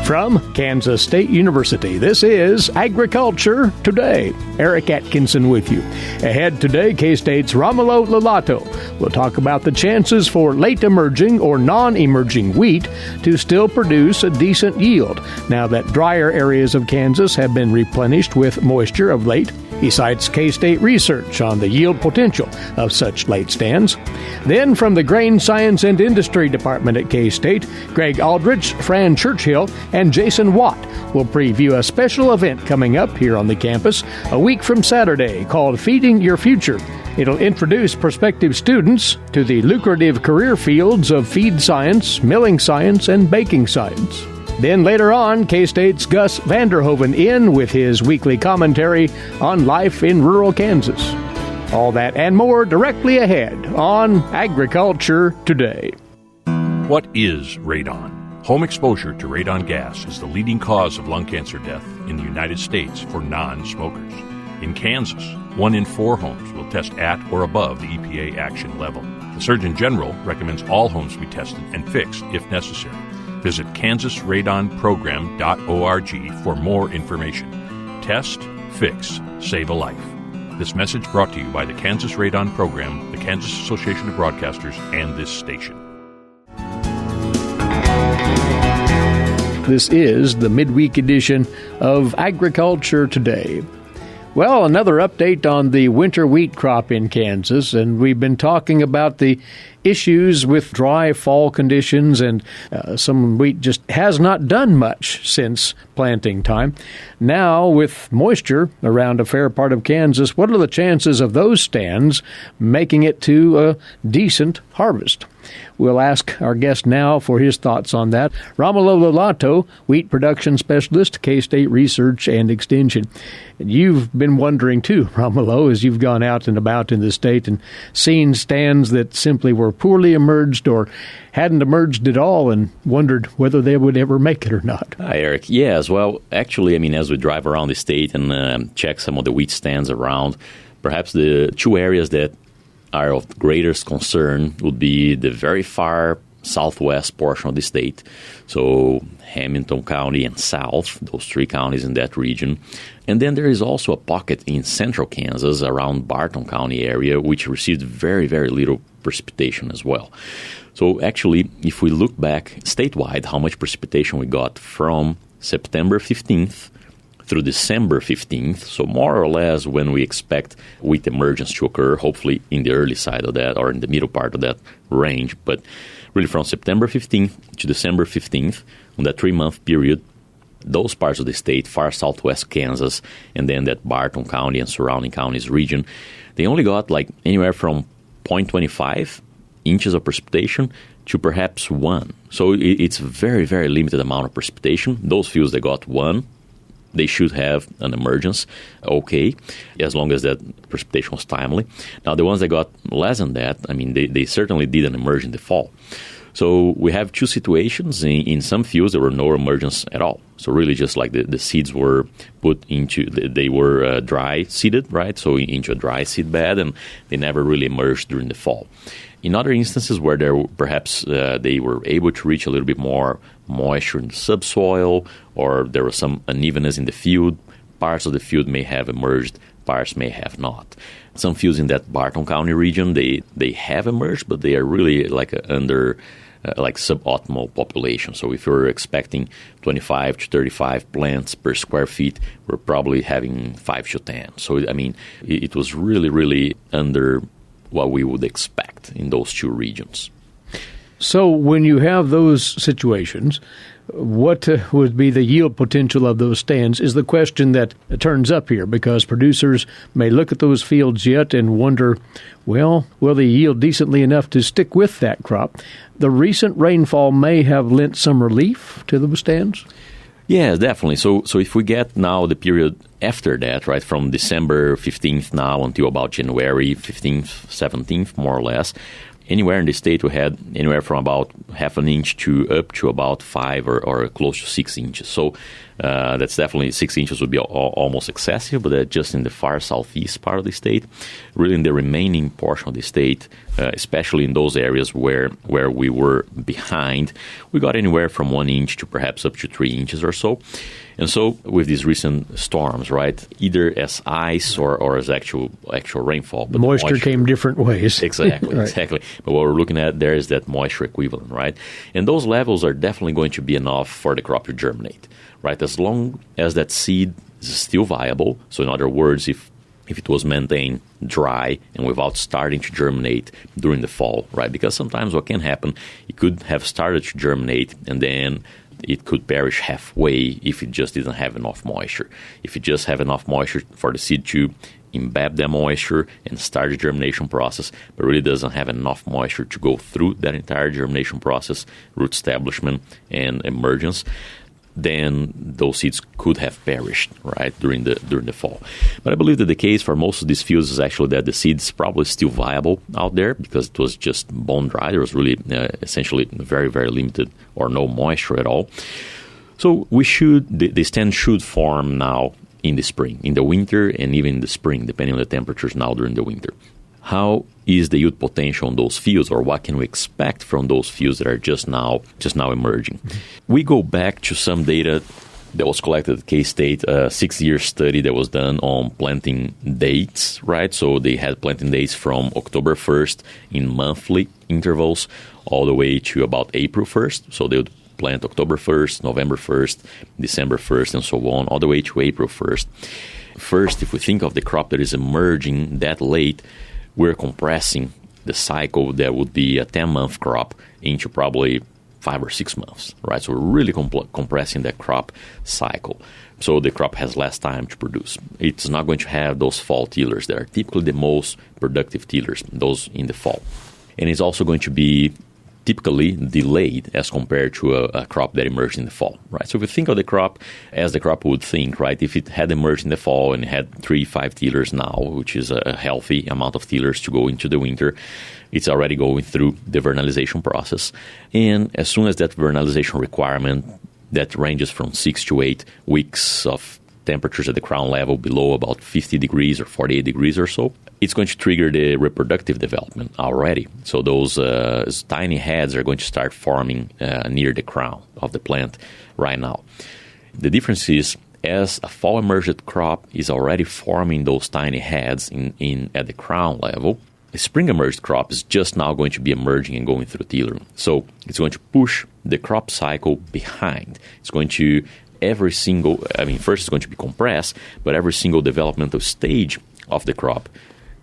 From Kansas State University, this is Agriculture Today. Eric Atkinson with you. Ahead today, K-State's Romulo Lollato will talk about the chances for late emerging or non-emerging wheat to still produce a decent yield now that drier areas of Kansas have been replenished with moisture of late. He cites K-State research on the yield potential of such late stands. Then from the Grain Science and Industry Department at K-State, Greg Aldrich, Fran Churchill, and Jason Watt will preview a special event coming up here on the campus a week from Saturday called Feeding Your Future. It'll introduce prospective students to the lucrative career fields of feed science, milling science, and baking science. Then later on, K-State's Gus Vanderhoeven in with his weekly commentary on life in rural Kansas. All that and more directly ahead on Agriculture Today. What is radon? Home exposure to radon gas is the leading cause of lung cancer death in the United States for non-smokers. In Kansas, 1 in 4 homes will test at or above the EPA action level. The Surgeon General recommends all homes be tested and fixed if necessary. Visit kansasradonprogram.org for more information. Test, fix, save a life. This message brought to you by the Kansas Radon Program, the Kansas Association of Broadcasters, and this station. This is the midweek edition of Agriculture Today. Well, another update on the winter wheat crop in Kansas, and we've been talking about the issues with dry fall conditions, and some wheat just has not done much since planting time. Now, with moisture around a fair part of Kansas, what are the chances of those stands making it to a decent harvest? We'll ask our guest now for his thoughts on that. Romulo Lollato, wheat production specialist, K-State Research and Extension. And you've been wondering too, Romulo, as you've gone out and about in the state and seen stands that simply were poorly emerged or hadn't emerged at all and wondered whether they would ever make it or not. Hi, Eric. Yes, well, actually, as we drive around the state and check some of the wheat stands around, perhaps the two areas that are of greatest concern would be the very far southwest portion of the state, so Hamilton County and South, those 3 counties in that region. And then there is also a pocket in central Kansas around Barton County area, which received very, very little precipitation as well. So actually, if we look back statewide, how much precipitation we got from September 15th through December 15th, so more or less when we expect wheat emergence to occur, hopefully in the early side of that or in the middle part of that range. But really from September 15th to December 15th, on that 3-month period, those parts of the state, far southwest Kansas, and then that Barton County and surrounding counties region, they only got like anywhere from 0.25 inches of precipitation to perhaps 1. So it's a very, very limited amount of precipitation. Those fields that got 1, they should have an emergence, okay, as long as that precipitation was timely. Now, the ones that got less than that, they certainly didn't emerge in the fall. So we have 2 situations. In some fields, there were no emergence at all. So really just like the seeds were put into, they were dry seeded, right? So into a dry seed bed, and they never really emerged during the fall. In other instances where there perhaps they were able to reach a little bit more moisture in the subsoil, or there was some unevenness in the field, parts of the field may have emerged, parts may have not. Some fields in that Barton County region, they have emerged, but they are really like under suboptimal population. So if you're expecting 25 to 35 plants per square feet, we're probably having 5 to 10. So, it was really, really under what we would expect in those 2 regions. So when you have those situations, what would be the yield potential of those stands is the question that turns up here, because producers may look at those fields yet and wonder, well, will they yield decently enough to stick with that crop? The recent rainfall may have lent some relief to those stands? Yeah, definitely. So if we get now the period after that, right, from December 15th now until about January 15th, 17th, more or less, anywhere in the state we had anywhere from about half an inch to up to about 5 or close to 6 inches. So that's definitely 6 inches would be almost excessive, but just in the far southeast part of the state. Really in the remaining portion of the state, especially in those areas where we were behind, we got anywhere from 1 inch to perhaps up to 3 inches or so. And so with these recent storms, right, either as ice or as actual rainfall. But moisture came different ways. Exactly, right. Exactly. But what we're looking at there is that moisture equivalent, right? And those levels are definitely going to be enough for the crop to germinate, right? As long as that seed is still viable. So in other words, if it was maintained dry and without starting to germinate during the fall, right? Because sometimes what can happen, it could have started to germinate and then it could perish halfway if it just didn't have enough moisture. If you just have enough moisture for the seed to imbibe that moisture and start the germination process, but really doesn't have enough moisture to go through that entire germination process, root establishment, and emergence, then those seeds could have perished, right, during the fall. But I believe that the case for most of these fields is actually that the seeds probably still viable out there because it was just bone dry. There was really essentially very, very limited or no moisture at all. So the stand should form now in the spring, in the winter, and even in the spring, depending on the temperatures now during the winter. How is the yield potential on those fields, or what can we expect from those fields that are just now emerging? Mm-hmm. We go back to some data that was collected at K-State, a 6-year study that was done on planting dates, right? So they had planting dates from October 1st in monthly intervals all the way to about April 1st. So they would plant October 1st, November 1st, December 1st, and so on, all the way to April 1st. First, if we think of the crop that is emerging that late, we're compressing the cycle that would be a 10-month crop into probably 5 or 6 months, right? So we're really compressing that crop cycle. So the crop has less time to produce. It's not going to have those fall tillers that are typically the most productive tillers, those in the fall. And it's also going to be typically delayed as compared to a crop that emerged in the fall, right? So if we think of the crop as the crop would think, right? If it had emerged in the fall and had 3-5 tillers now, which is a healthy amount of tillers to go into the winter, it's already going through the vernalization process. And as soon as that vernalization requirement that ranges from 6 to 8 weeks of temperatures at the crown level below about 50 degrees or 48 degrees or so, it's going to trigger the reproductive development already. So those tiny heads are going to start forming near the crown of the plant right now. The difference is, as a fall emergent crop is already forming those tiny heads at the crown level, a spring emerged crop is just now going to be emerging and going through tillering. So it's going to push the crop cycle behind. It's going to first it's going to be compressed, but every single developmental stage of the crop,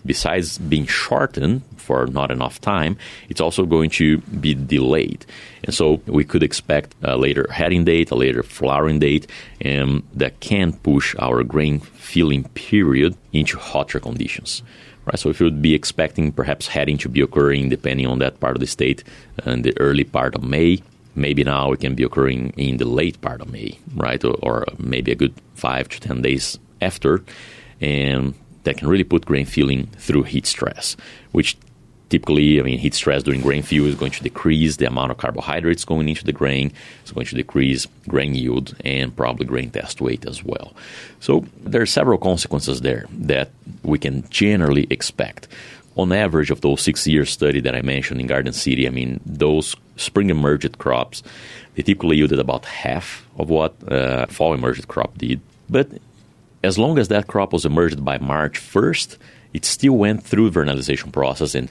besides being shortened for not enough time, it's also going to be delayed. And so we could expect a later heading date, a later flowering date, and that can push our grain filling period into hotter conditions. Right? So if you would be expecting perhaps heading to be occurring, depending on that part of the state, in the early part of May, maybe now it can be occurring in the late part of May, right? Or maybe a good 5 to 10 days after. And that can really put grain filling through heat stress, which typically, heat stress during grain fill is going to decrease the amount of carbohydrates going into the grain. It's going to decrease grain yield and probably grain test weight as well. So there are several consequences there that we can generally expect. On average of those 6-year study that I mentioned in Garden City, those spring emergent crops, they typically yielded about half of what fall emergent crop did. But as long as that crop was emerged by March 1st, it still went through the vernalization process and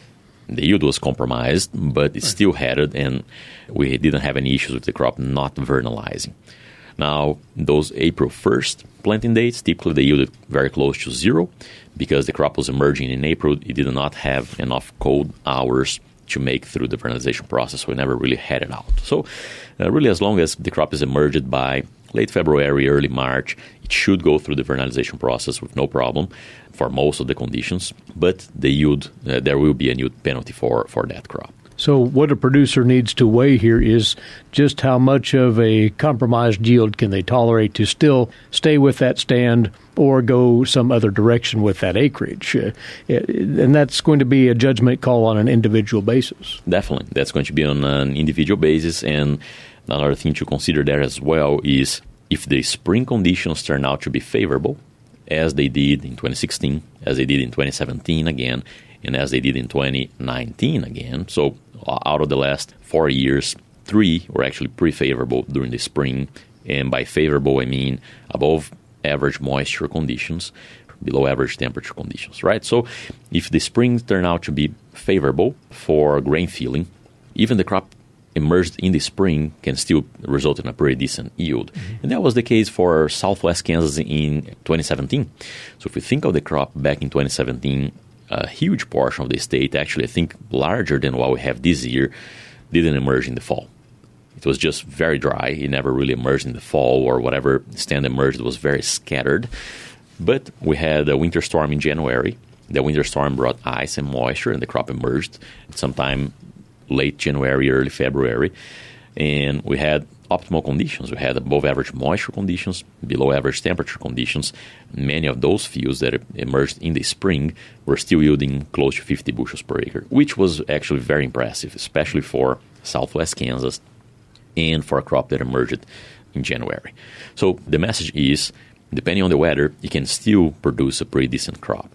the yield was compromised, but it still had it, and we didn't have any issues with the crop not vernalizing. Now, those April 1st planting dates, typically they yielded very close to zero because the crop was emerging in April. It did not have enough cold hours to make through the vernalization process, so we never really had it out. So really, as long as the crop is emerged by late February, early March, it should go through the vernalization process with no problem for most of the conditions, but the yield, there will be a yield penalty for that crop. So what a producer needs to weigh here is just how much of a compromised yield can they tolerate to still stay with that stand or go some other direction with that acreage. And that's going to be a judgment call on an individual basis. Definitely. That's going to be on an individual basis. And another thing to consider there as well is if the spring conditions turn out to be favorable, as they did in 2016, as they did in 2017 again, and as they did in 2019 again. So out of the last 4 years, 3 were actually pretty favorable during the spring. And by favorable, I mean above average moisture conditions, below average temperature conditions, right? So if the spring turn out to be favorable for grain filling, even the crop emerged in the spring can still result in a pretty decent yield. Mm-hmm. And that was the case for southwest Kansas in 2017. So if we think of the crop back in 2017, a huge portion of the state, actually I think larger than what we have this year, didn't emerge in the fall. It was just very dry. It never really emerged in the fall, or whatever stand emerged was very scattered. But we had a winter storm in January. The winter storm brought ice and moisture, and the crop emerged sometime late January, early February. And we had optimal conditions. We had above average moisture conditions, below average temperature conditions. Many of those fields that emerged in the spring were still yielding close to 50 bushels per acre, which was actually very impressive, especially for southwest Kansas and for a crop that emerged in January. So the message is, depending on the weather, you can still produce a pretty decent crop.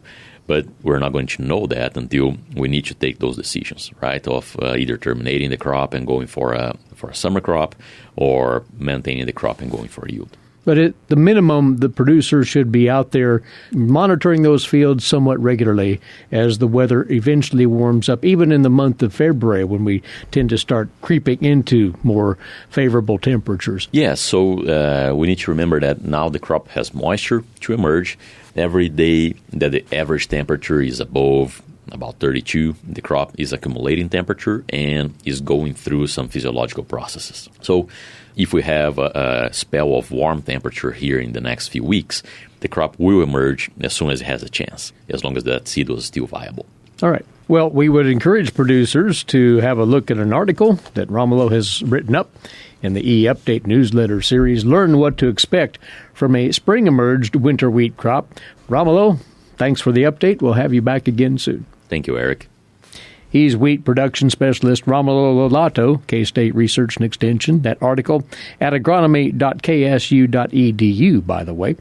But we're not going to know that until we need to take those decisions, right, of either terminating the crop and going for a summer crop, or maintaining the crop and going for a yield. But at the minimum, the producer should be out there monitoring those fields somewhat regularly as the weather eventually warms up, even in the month of February when we tend to start creeping into more favorable temperatures. Yes, so we need to remember that now the crop has moisture to emerge. Every day that the average temperature is above about 32, the crop is accumulating temperature and is going through some physiological processes. So if we have a spell of warm temperature here in the next few weeks, the crop will emerge as soon as it has a chance, as long as that seed was still viable. All right. Well, we would encourage producers to have a look at an article that Romulo has written up in the E-Update newsletter series, Learn What to Expect from a Spring-Emerged Winter Wheat Crop. Romulo, thanks for the update. We'll have you back again soon. Thank you, Eric. He's Wheat Production Specialist Romulo Lollato, K-State Research and Extension. That article at agronomy.ksu.edu, by the way.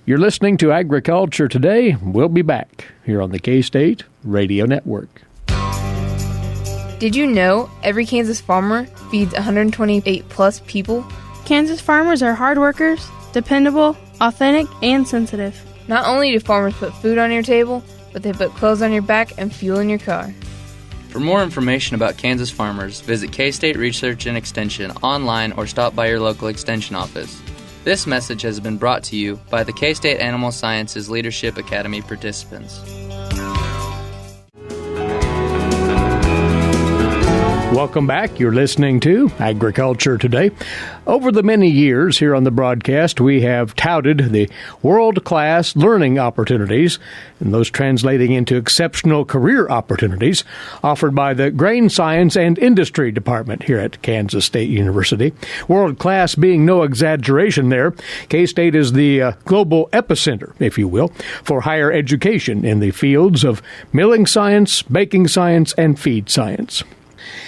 You're listening to Agriculture Today. We'll be back here on the K-State Radio Network. Did you know every Kansas farmer feeds 128-plus people? Kansas farmers are hard workers, dependable, authentic, and sensitive. Not only do farmers put food on your table, but they put clothes on your back and fuel in your car. For more information about Kansas farmers, visit K-State Research and Extension online or stop by your local extension office. This message has been brought to you by the K-State Animal Sciences Leadership Academy participants. Welcome back. You're listening to Agriculture Today. Over the many years here on the broadcast, we have touted the world-class learning opportunities, and those translating into exceptional career opportunities offered by the Grain Science and Industry Department here at Kansas State University. World-class being no exaggeration there. K-State is the global epicenter, if you will, for higher education in the fields of milling science, baking science, and feed science.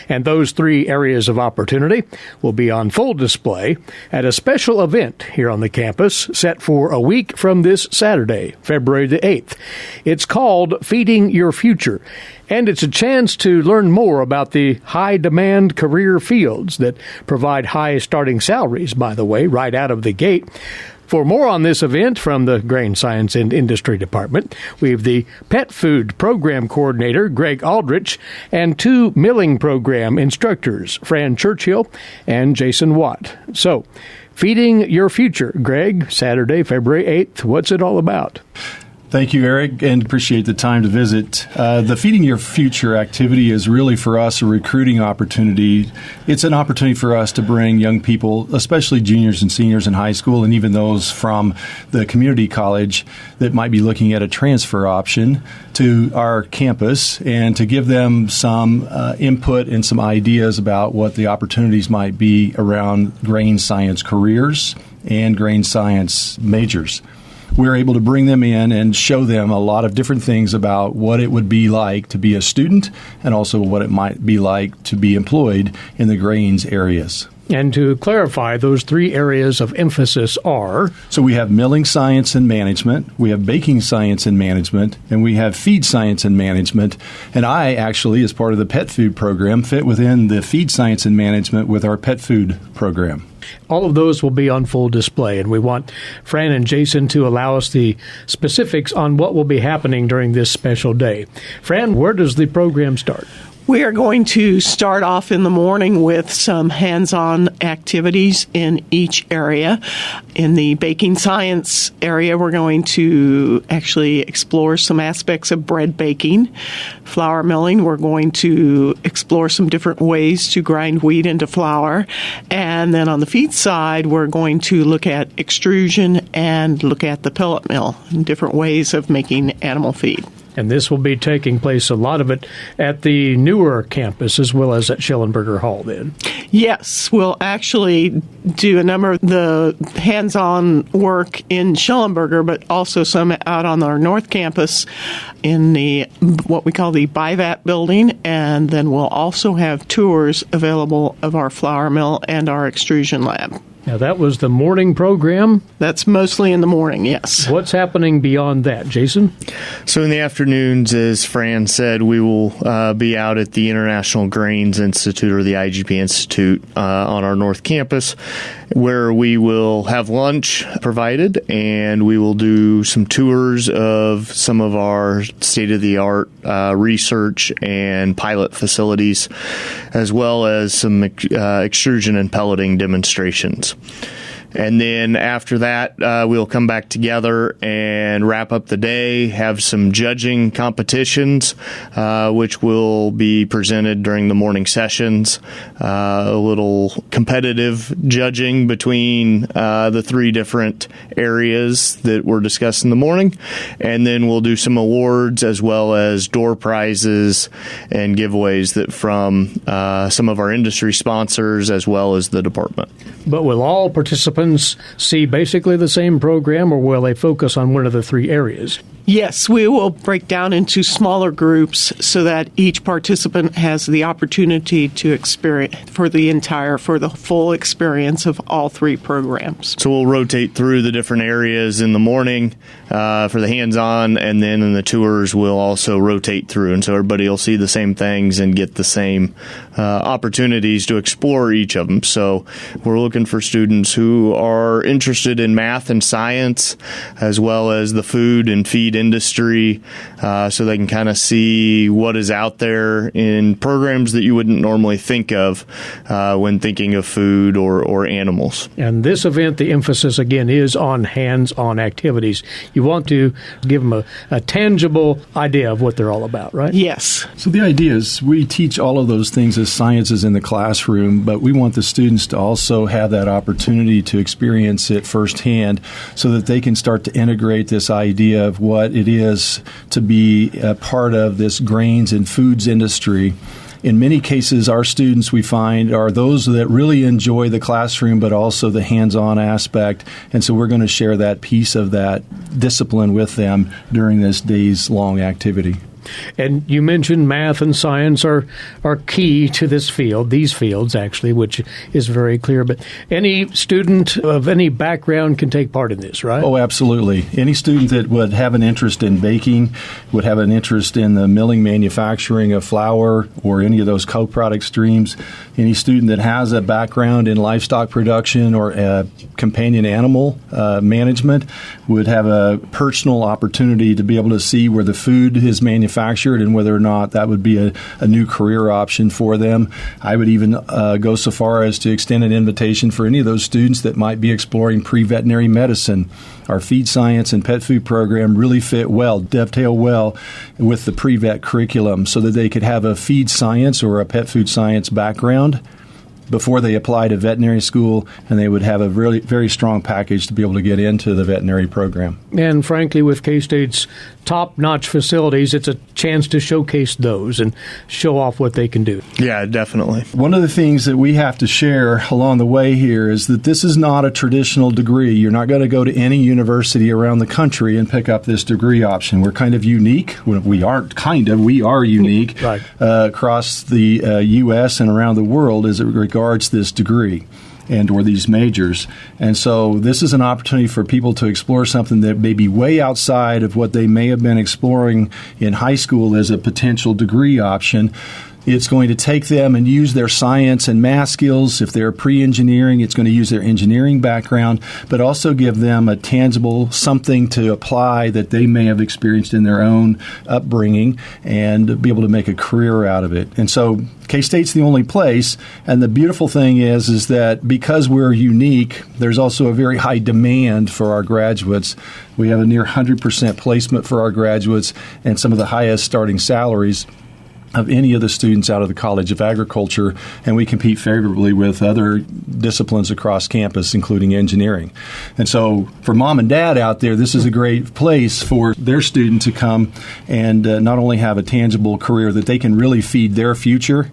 And those three areas of opportunity will be on full display at a special event here on the campus set for a week from this Saturday, February the 8th. It's called Feeding Your Future, and it's a chance to learn more about the high-demand career fields that provide high starting salaries, by the way, right out of the gate. For more on this event from the Grain Science and Industry Department, we have the Pet Food Program Coordinator, Greg Aldrich, and two milling program instructors, Fran Churchill and Jason Watt. So, Feeding Your Future, Greg, Saturday, February 8th, what's it all about? Thank you, Eric, and appreciate the time to visit. The Feeding Your Future activity is really for us a recruiting opportunity. It's an opportunity for us to bring young people, especially juniors and seniors in high school, and even those from the community college that might be looking at a transfer option, to our campus and to give them some input and some ideas about what the opportunities might be around grain science careers and grain science majors. We're able to bring them in and show them a lot of different things about what it would be like to be a student and also what it might be like to be employed in the grains areas. And to clarify, those 3 areas of emphasis are? So we have milling science and management, we have baking science and management, and we have feed science and management. And I actually, as part of the pet food program, fit within the feed science and management with our pet food program. All of those will be on full display, and we want Fran and Jason to allow us the specifics on what will be happening during this special day. Fran, where does the program start? We are going to start off in the morning with some hands-on activities in each area. In the baking science area, we're going to actually explore some aspects of bread baking. Flour milling, we're going to explore some different ways to grind wheat into flour. And then on the feed side, we're going to look at extrusion and look at the pellet mill and different ways of making animal feed. And this will be taking place, a lot of it, at the newer campus as well as at Schellenberger Hall then. Yes, we'll actually do a number of the hands-on work in Schellenberger, but also some out on our North Campus in the what we call the BIVAT building, and then we'll also have tours available of our flour mill and our extrusion lab. Now, that was the morning program? That's mostly in the morning, yes. What's happening beyond that, Jason? So in the afternoons, as Fran said, we will be out at the International Grains Institute, or the IGP Institute, on our North Campus, where we will have lunch provided, and we will do some tours of some of our state-of-the-art research and pilot facilities, as well as some extrusion and pelleting demonstrations. And then after that, we'll come back together and wrap up the day, have some judging competitions, which will be presented during the morning sessions, a little competitive judging between the 3 different areas that were discussed in the morning. And then we'll do some awards as well as door prizes and giveaways that from some of our industry sponsors as well as the department. But will all participants see basically the same program, or will they focus on one of the 3 areas? Yes, we will break down into smaller groups so that each participant has the opportunity to experience for the full experience of all 3 programs. So we'll rotate through the different areas in the morning for the hands-on, and then in the tours we'll also rotate through, and so everybody will see the same things and get the same opportunities to explore each of them. So we're looking for students who are interested in math and science, as well as the food and feed industry, so they can kind of see what is out there in programs that you wouldn't normally think of when thinking of food or animals. And this event, the emphasis again is on hands-on activities. You want to give them a tangible idea of what they're all about, right? Yes. So the idea is we teach all of those things as sciences in the classroom, but we want the students to also have that opportunity to experience it firsthand so that they can start to integrate this idea of what it is to be a part of this grains and foods industry. In many cases, our students, we find, are those that really enjoy the classroom, but also the hands-on aspect. And so we're going to share that piece of that discipline with them during this days-long activity. And you mentioned math and science are key to this field, these fields actually, which is very clear. But any student of any background can take part in this, right? Oh, absolutely. Any student that would have an interest in baking, would have an interest in the milling, manufacturing of flour, or any of those co-product streams, any student that has a background in livestock production or companion animal management would have a personal opportunity to be able to see where the food is manufactured manufactured and whether or not that would be a new career option for them. I would even go so far as to extend an invitation for any of those students that might be exploring pre-veterinary medicine. Our feed science and pet food program really dovetail well with the pre-vet curriculum so that they could have a feed science or a pet food science background before they apply to veterinary school, and they would have a really very strong package to be able to get into the veterinary program. And frankly, with K-State's top-notch facilities, it's a chance to showcase those and show off what they can do. Yeah, definitely. One of the things that we have to share along the way here is that this is not a traditional degree. You're not going to go to any university around the country and pick up this degree option. We're kind of unique. We are unique right. Across the U.S. and around the world as it regards this degree or these majors. And so this is an opportunity for people to explore something that may be way outside of what they may have been exploring in high school as a potential degree option. It's going to take them and use their science and math skills. If they're pre-engineering, it's going to use their engineering background, but also give them a tangible something to apply that they may have experienced in their own upbringing and be able to make a career out of it. And so K-State's the only place, and the beautiful thing is that because we're unique, there's also a very high demand for our graduates. We have a near 100% placement for our graduates and some of the highest starting salaries of any of the students out of the College of Agriculture, and we compete favorably with other disciplines across campus, including engineering. And so for mom and dad out there, this is a great place for their student to come and not only have a tangible career that they can really feed their future,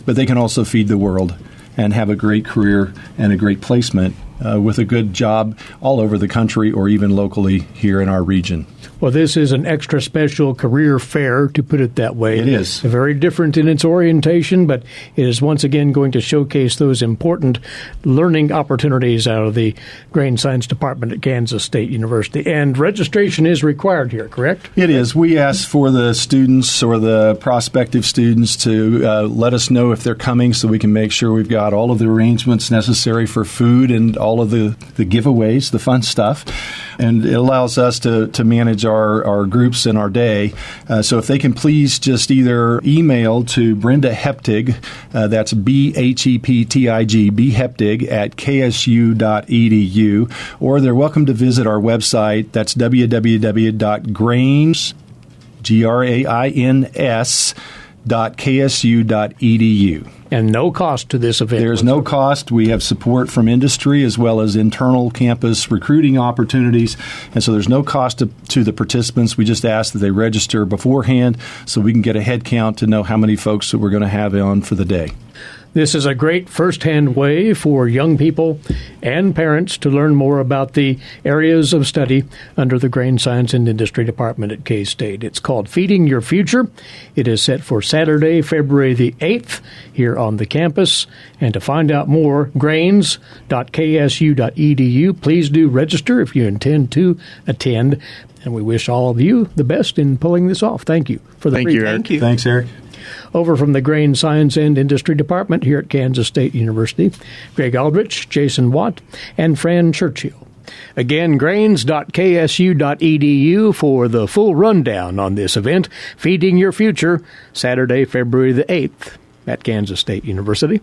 but they can also feed the world and have a great career and a great placement with a good job all over the country or even locally here in our region. Well, this is an extra special career fair, to put it that way. It is. Very different in its orientation, but it is once again going to showcase those important learning opportunities out of the Grain Science Department at Kansas State University. And registration is required here, correct? It is. We ask for the students or the prospective students to let us know if they're coming so we can make sure we've got all of the arrangements necessary for food and all of the giveaways, the fun stuff. And it allows us to manage our groups in our day. So if they can please just either email to Brenda Heptig, that's BHEPTIG, BHeptig at ksu.edu, or they're welcome to visit our website. That's www.grains.ksu.edu. And no cost to this event. There's no cost. We have support from industry as well as internal campus recruiting opportunities. And so there's no cost to the participants. We just ask that they register beforehand so we can get a head count to know how many folks that we're going to have on for the day. This is a great first-hand way for young people and parents to learn more about the areas of study under the Grain Science and Industry Department at K-State. It's called Feeding Your Future. It is set for Saturday, February the 8th here on the campus. And to find out more, grains.ksu.edu. Please do register if you intend to attend. And we wish all of you the best in pulling this off. Thank you for the briefing. Thank you. Thanks, Eric. Over from the Grain Science and Industry Department here at Kansas State University, Greg Aldrich, Jason Watt, and Fran Churchill. Again, grains.ksu.edu for the full rundown on this event, Feeding Your Future, Saturday, February the 8th at Kansas State University.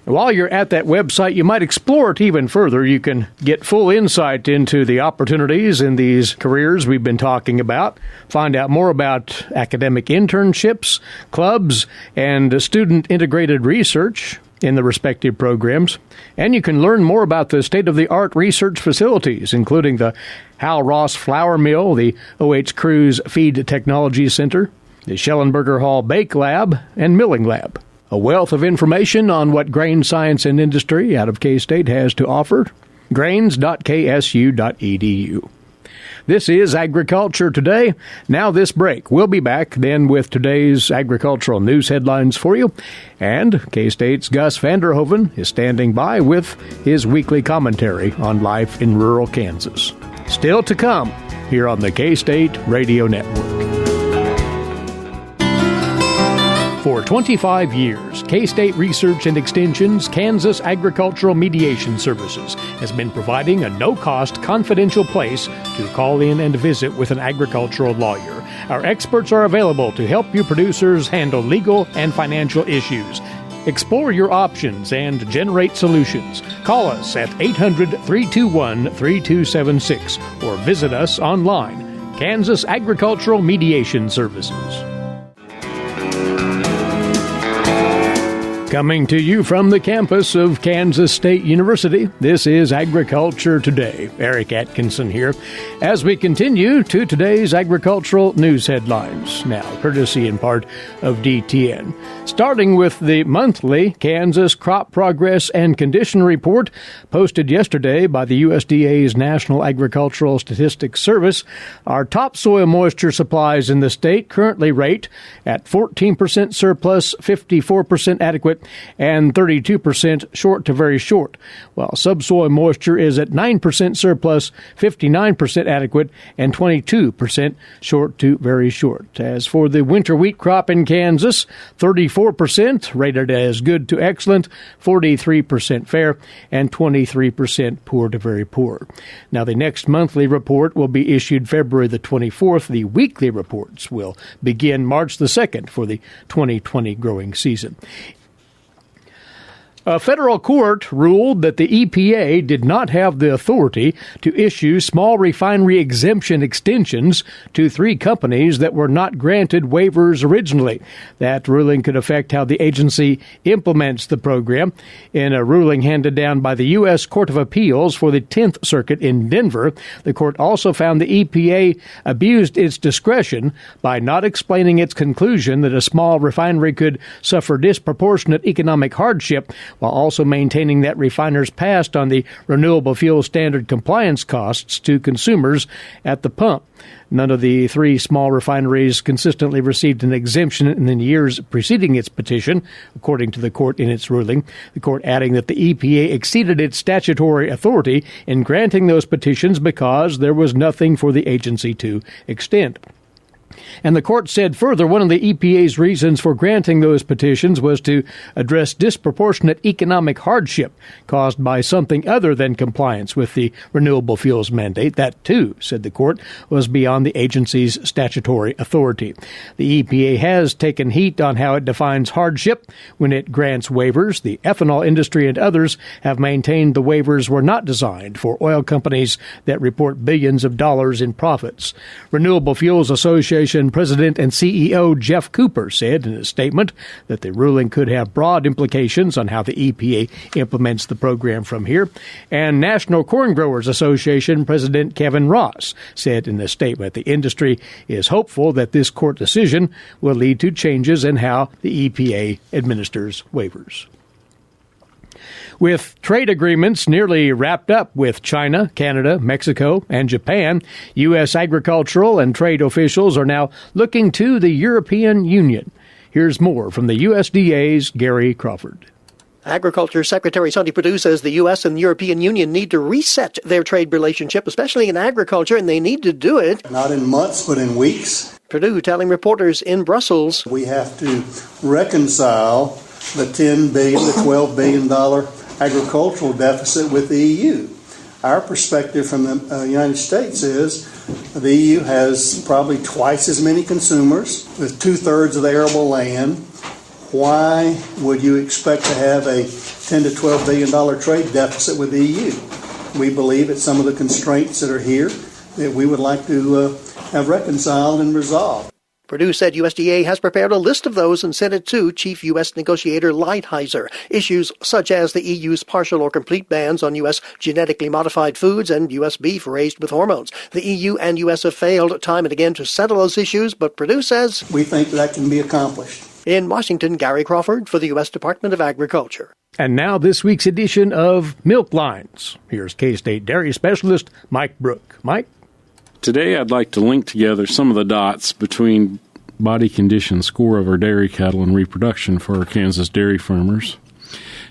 While you're at that website, you might explore it even further. You can get full insight into the opportunities in these careers we've been talking about, find out more about academic internships, clubs, and student-integrated research in the respective programs. And you can learn more about the state-of-the-art research facilities, including the Hal Ross Flour Mill, the O.H. Cruz Feed Technology Center, the Schellenberger Hall Bake Lab, and Milling Lab. A wealth of information on what Grain Science and Industry out of K-State has to offer. Grains.ksu.edu. This is Agriculture Today. Now this break. We'll be back then with today's agricultural news headlines for you. And K-State's Gus Vanderhoeven is standing by with his weekly commentary on life in rural Kansas. Still to come here on the K-State Radio Network. For 25 years, K-State Research and Extension's Kansas Agricultural Mediation Services has been providing a no-cost, confidential place to call in and visit with an agricultural lawyer. Our experts are available to help you producers handle legal and financial issues. Explore your options and generate solutions. Call us at 800-321-3276 or visit us online. Kansas Agricultural Mediation Services. Coming to you from the campus of Kansas State University, this is Agriculture Today. Eric Atkinson here as we continue to today's agricultural news headlines, now courtesy in part of DTN. Starting with the monthly Kansas Crop Progress and Condition Report posted yesterday by the USDA's National Agricultural Statistics Service, our topsoil moisture supplies in the state currently rate at 14% surplus, 54% adequate, and 32% short to very short, while subsoil moisture is at 9% surplus, 59% adequate, and 22% short to very short. As for the winter wheat crop in Kansas, 34% rated as good to excellent, 43% fair, and 23% poor to very poor. Now, the next monthly report will be issued February the 24th. The weekly reports will begin March the 2nd for the 2020 growing season. A federal court ruled that the EPA did not have the authority to issue small refinery exemption extensions to 3 companies that were not granted waivers originally. That ruling could affect how the agency implements the program. In a ruling handed down by the U.S. Court of Appeals for the 10th Circuit in Denver, the court also found the EPA abused its discretion by not explaining its conclusion that a small refinery could suffer disproportionate economic hardship while also maintaining that refiners passed on the renewable fuel standard compliance costs to consumers at the pump. None of the 3 small refineries consistently received an exemption in the years preceding its petition, according to the court in its ruling. The court adding that the EPA exceeded its statutory authority in granting those petitions because there was nothing for the agency to extend. And the court said further, one of the EPA's reasons for granting those petitions was to address disproportionate economic hardship caused by something other than compliance with the renewable fuels mandate. That, too, said the court, was beyond the agency's statutory authority. The EPA has taken heat on how it defines hardship when it grants waivers. The ethanol industry and others have maintained the waivers were not designed for oil companies that report billions of dollars in profits. Renewable Fuels Association President and CEO Jeff Cooper said in a statement that the ruling could have broad implications on how the EPA implements the program from here. And National Corn Growers Association President Kevin Ross said in a statement the industry is hopeful that this court decision will lead to changes in how the EPA administers waivers. With trade agreements nearly wrapped up with China, Canada, Mexico, and Japan, U.S. agricultural and trade officials are now looking to the European Union. Here's more from the USDA's Gary Crawford. Agriculture Secretary Sonny Perdue says the U.S. and the European Union need to reset their trade relationship, especially in agriculture, and they need to do it not in months, but in weeks. Perdue telling reporters in Brussels, we have to reconcile the $10 billion to $12 billion agricultural deficit with the EU. Our perspective from the United States is the EU has probably twice as many consumers with 2/3 of the arable land. Why would you expect to have a $10 to $12 billion trade deficit with the EU? We believe that some of the constraints that are here that we would like to have reconciled and resolved. Perdue said USDA has prepared a list of those and sent it to Chief U.S. Negotiator Lighthizer. Issues such as the EU's partial or complete bans on U.S. genetically modified foods and U.S. beef raised with hormones. The EU and U.S. have failed time and again to settle those issues, but Perdue says we think that can be accomplished. In Washington, Gary Crawford for the U.S. Department of Agriculture. And now this week's edition of Milk Lines. Here's K-State dairy specialist Mike Brook. Mike? Today I'd like to link together some of the dots between body condition score of our dairy cattle and reproduction for our Kansas dairy farmers.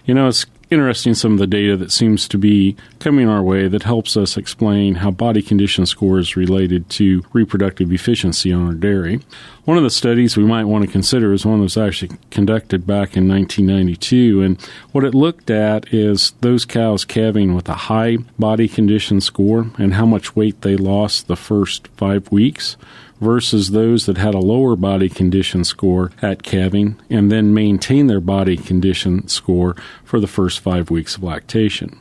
You know, it's interesting some of the data that seems to be coming our way that helps us explain how body condition score is related to reproductive efficiency on our dairy. One of the studies we might want to consider is one that was actually conducted back in 1992, and what it looked at is those cows calving with a high body condition score and how much weight they lost the first 5 weeks versus those that had a lower body condition score at calving and then maintained their body condition score for the first 5 weeks of lactation.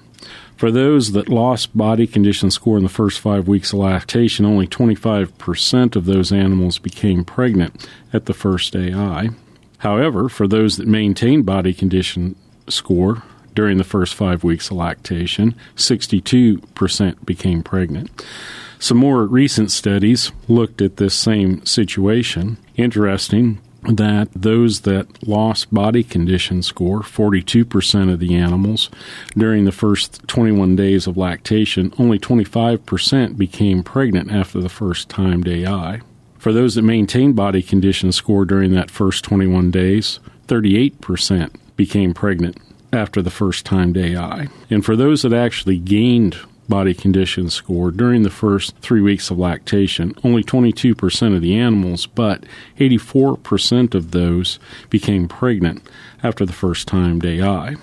For those that lost body condition score in the first 5 weeks of lactation, only 25% of those animals became pregnant at the first AI. However, for those that maintained body condition score during the first 5 weeks of lactation, 62% became pregnant. Some more recent studies looked at this same situation. Interesting that those that lost body condition score, 42% of the animals, during the first 21 days of lactation, only 25% became pregnant after the first timed AI. For those that maintained body condition score during that first 21 days, 38% became pregnant after the first timed AI. And for those that actually gained body condition score during the first 3 weeks of lactation, only 22% of the animals, but 84% of those became pregnant after the first timed AI.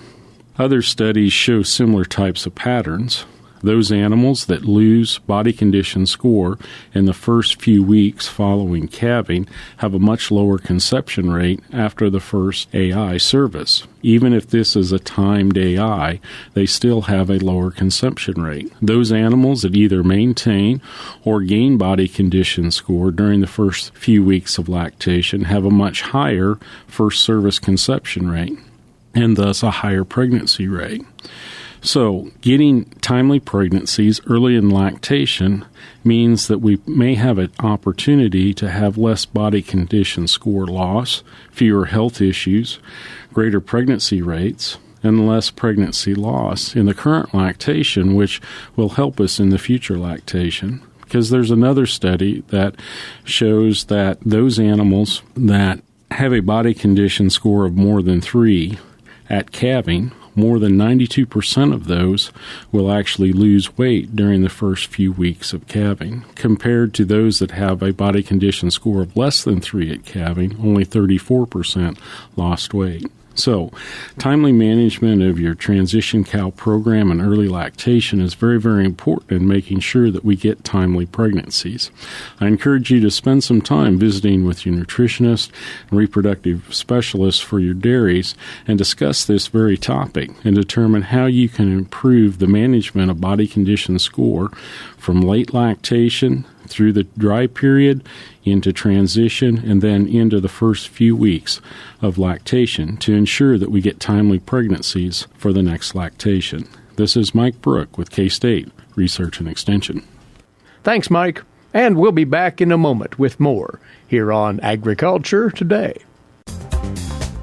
Other studies show similar types of patterns. Those animals that lose body condition score in the first few weeks following calving have a much lower conception rate after the first AI service. Even if this is a timed AI, they still have a lower conception rate. Those animals that either maintain or gain body condition score during the first few weeks of lactation have a much higher first service conception rate and thus a higher pregnancy rate. So, getting timely pregnancies early in lactation means that we may have an opportunity to have less body condition score loss, fewer health issues, greater pregnancy rates, and less pregnancy loss in the current lactation, which will help us in the future lactation. Because there's another study that shows that those animals that have a body condition score of more than 3 at calving, more than 92% of those will actually lose weight during the first few weeks of calving, compared to those that have a body condition score of less than 3 at calving, only 34% lost weight. So, timely management of your transition cow program and early lactation is very, very important in making sure that we get timely pregnancies. I encourage you to spend some time visiting with your nutritionist and reproductive specialist for your dairies and discuss this very topic and determine how you can improve the management of body condition score from late lactation through the dry period, into transition, and then into the first few weeks of lactation to ensure that we get timely pregnancies for the next lactation. This is Mike Brook with K-State Research and Extension. Thanks, Mike. And we'll be back in a moment with more here on Agriculture Today.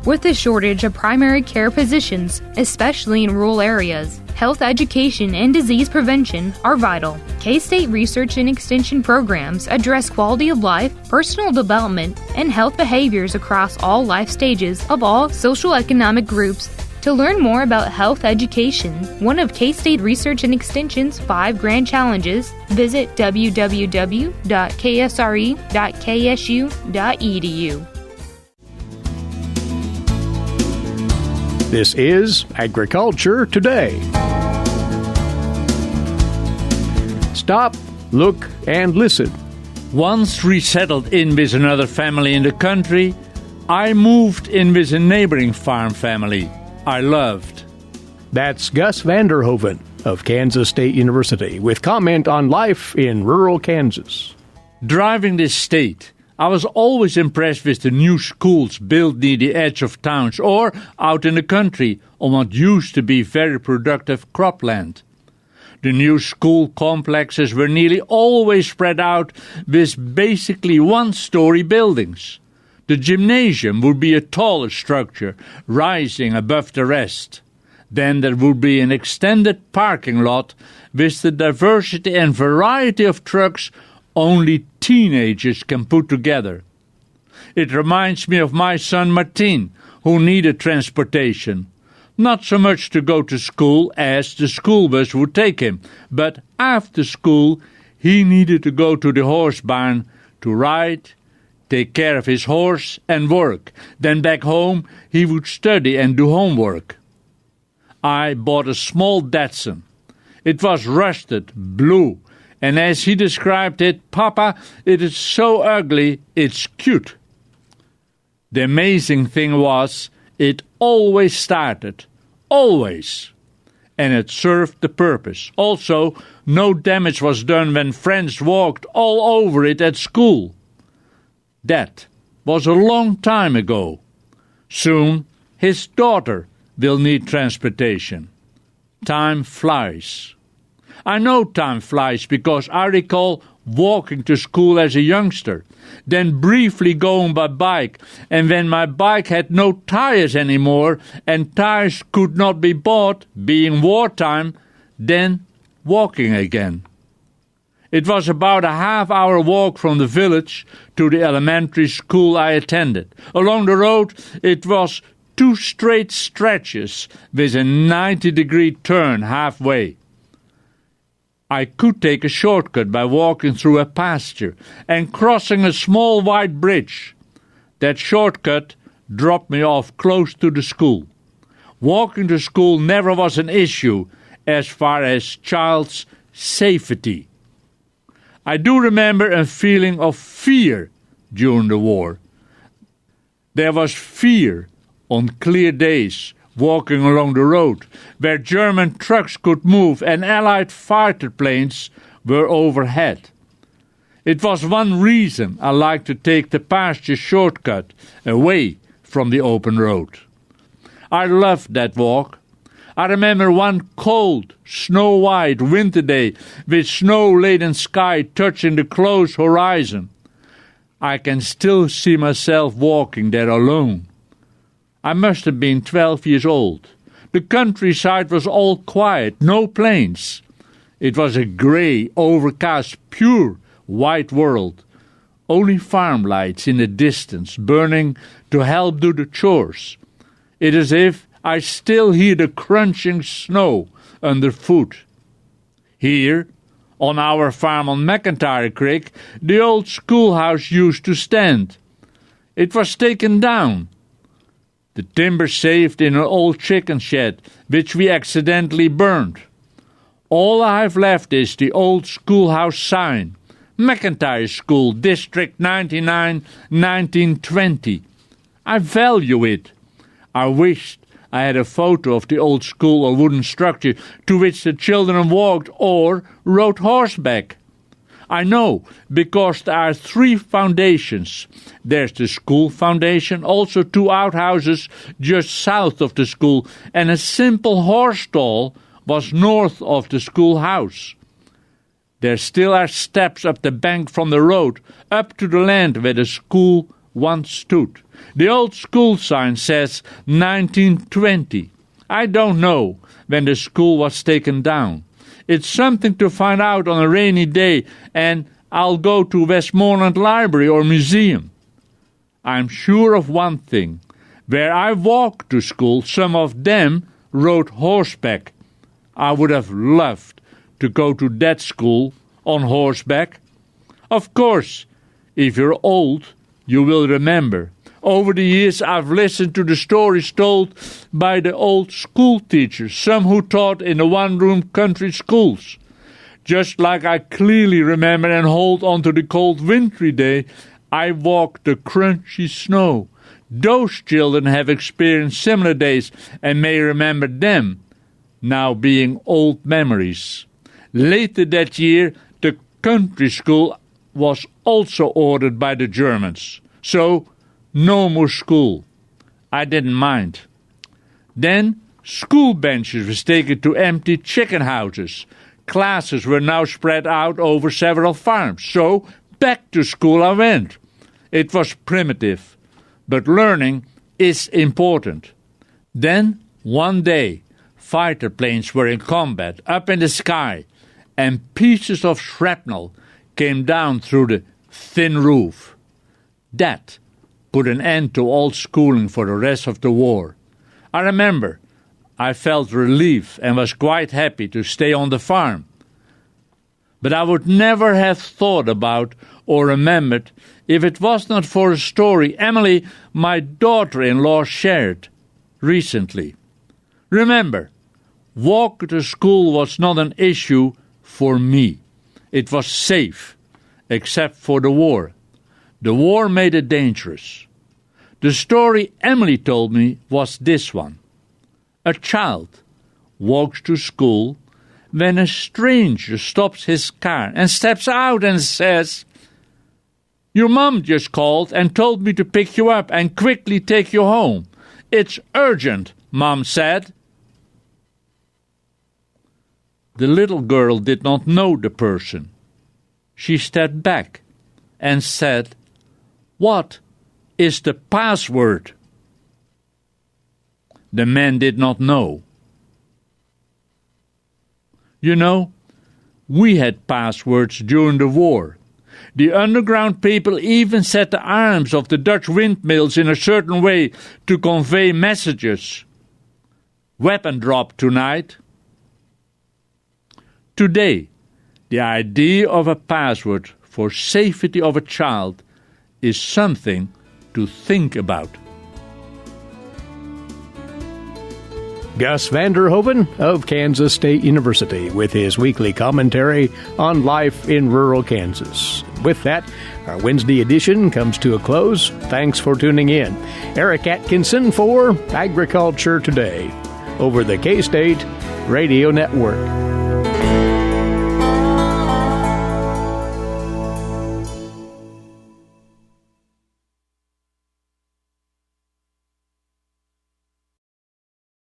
With the shortage of primary care physicians, especially in rural areas, health education and disease prevention are vital. K-State Research and Extension programs address quality of life, personal development, and health behaviors across all life stages of all social-economic groups. To learn more about health education, one of K-State Research and Extension's 5 grand challenges, visit www.ksre.ksu.edu. This is Agriculture Today. Stop, look, and listen. Once resettled in with another family in the country, I moved in with a neighboring farm family I loved. That's Gus Vanderhoeven of Kansas State University with comment on life in rural Kansas. Driving this state, I was always impressed with the new schools built near the edge of towns or out in the country on what used to be very productive cropland. The new school complexes were nearly always spread out with basically one-story buildings. The gymnasium would be a taller structure, rising above the rest. Then there would be an extended parking lot with the diversity and variety of trucks only teenagers can put together. It reminds me of my son Martin, who needed transportation. Not so much to go to school as the school bus would take him, but after school he needed to go to the horse barn to ride, take care of his horse and work. Then back home he would study and do homework. I bought a small Datsun. It was rusted blue And as he described it, "Papa, it is so ugly, it's cute." The amazing thing was, it always started. Always. And it served the purpose. Also, no damage was done when friends walked all over it at school. That was a long time ago. Soon, his daughter will need transportation. Time flies. I know time flies because I recall walking to school as a youngster, then briefly going by bike, and when my bike had no tires anymore and tires could not be bought, being wartime, then walking again. It was about a half-hour walk from the village to the elementary school I attended. Along the road, it was 2 straight stretches with a 90-degree turn halfway. I could take a shortcut by walking through a pasture and crossing a small white bridge. That shortcut dropped me off close to the school. Walking to school never was an issue as far as child's safety. I do remember a feeling of fear during the war. There was fear on clear days walking along the road, where German trucks could move and Allied fighter planes were overhead. It was one reason I liked to take the pasture shortcut away from the open road. I loved that walk. I remember one cold, snow-white winter day with snow-laden sky touching the close horizon. I can still see myself walking there alone. I must have been 12 years old. The countryside was all quiet, no planes. It was a grey, overcast, pure white world. Only farm lights in the distance burning to help do the chores. It is as if I still hear the crunching snow underfoot. Here, on our farm on McIntyre Creek, the old schoolhouse used to stand. It was taken down. The timber saved in an old chicken shed, which we accidentally burned. All I have left is the old schoolhouse sign, McIntyre School, District 99, 1920. I value it. I wished I had a photo of the old school or wooden structure to which the children walked or rode horseback. I know, because there are 3 foundations. There's the school foundation, also 2 outhouses just south of the school, and a simple horse stall was north of the schoolhouse. There still are steps up the bank from the road, up to the land where the school once stood. The old school sign says 1920. I don't know when the school was taken down. It's something to find out on a rainy day, and I'll go to Westmoreland Library or Museum. I'm sure of one thing. Where I walked to school, some of them rode horseback. I would have loved to go to that school on horseback. Of course, if you're old, you will remember. Over the years, I've listened to the stories told by the old school teachers, some who taught in the one-room country schools. Just like I clearly remember and hold on to the cold wintry day, I walked the crunchy snow. Those children have experienced similar days and may remember them, now being old memories. Later that year, the country school was also ordered by the Germans. So, no more school. I didn't mind. Then, school benches were taken to empty chicken houses. Classes were now spread out over several farms. So, back to school I went. It was primitive, but learning is important. Then, one day, fighter planes were in combat up in the sky, and pieces of shrapnel came down through the thin roof. That put an end to all schooling for the rest of the war. I remember I felt relief and was quite happy to stay on the farm. But I would never have thought about or remembered if it was not for a story Emily, my daughter-in-law, shared recently. Remember, walk to school was not an issue for me. It was safe, except for the war. The war made it dangerous. The story Emily told me was this one. A child walks to school when a stranger stops his car and steps out and says, "Your mom just called and told me to pick you up and quickly take you home. It's urgent," Mom said. The little girl did not know the person. She stepped back and said, "What is the password?" The man did not know. You know, we had passwords during the war. The underground people even set the arms of the Dutch windmills in a certain way to convey messages. Weapon drop tonight. Today, the idea of a password for safety of a child is something to think about. Gus Vander Hoeven of Kansas State University with his weekly commentary on life in rural Kansas. With that, our Wednesday edition comes to a close. Thanks for tuning in. Eric Atkinson for Agriculture Today over the K-State Radio Network.